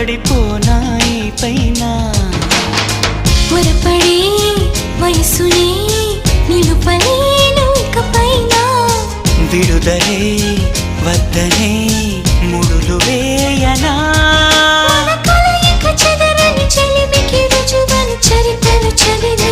పడిపోనాయి పైన త్వరపడే వయసునే నిలుపలేను ఇక పైన విడుదలే వద్దనే ముడులు వేయనా మన కలయిక చెదరని చెలిమికి రుజువను చరిత్రను చదివే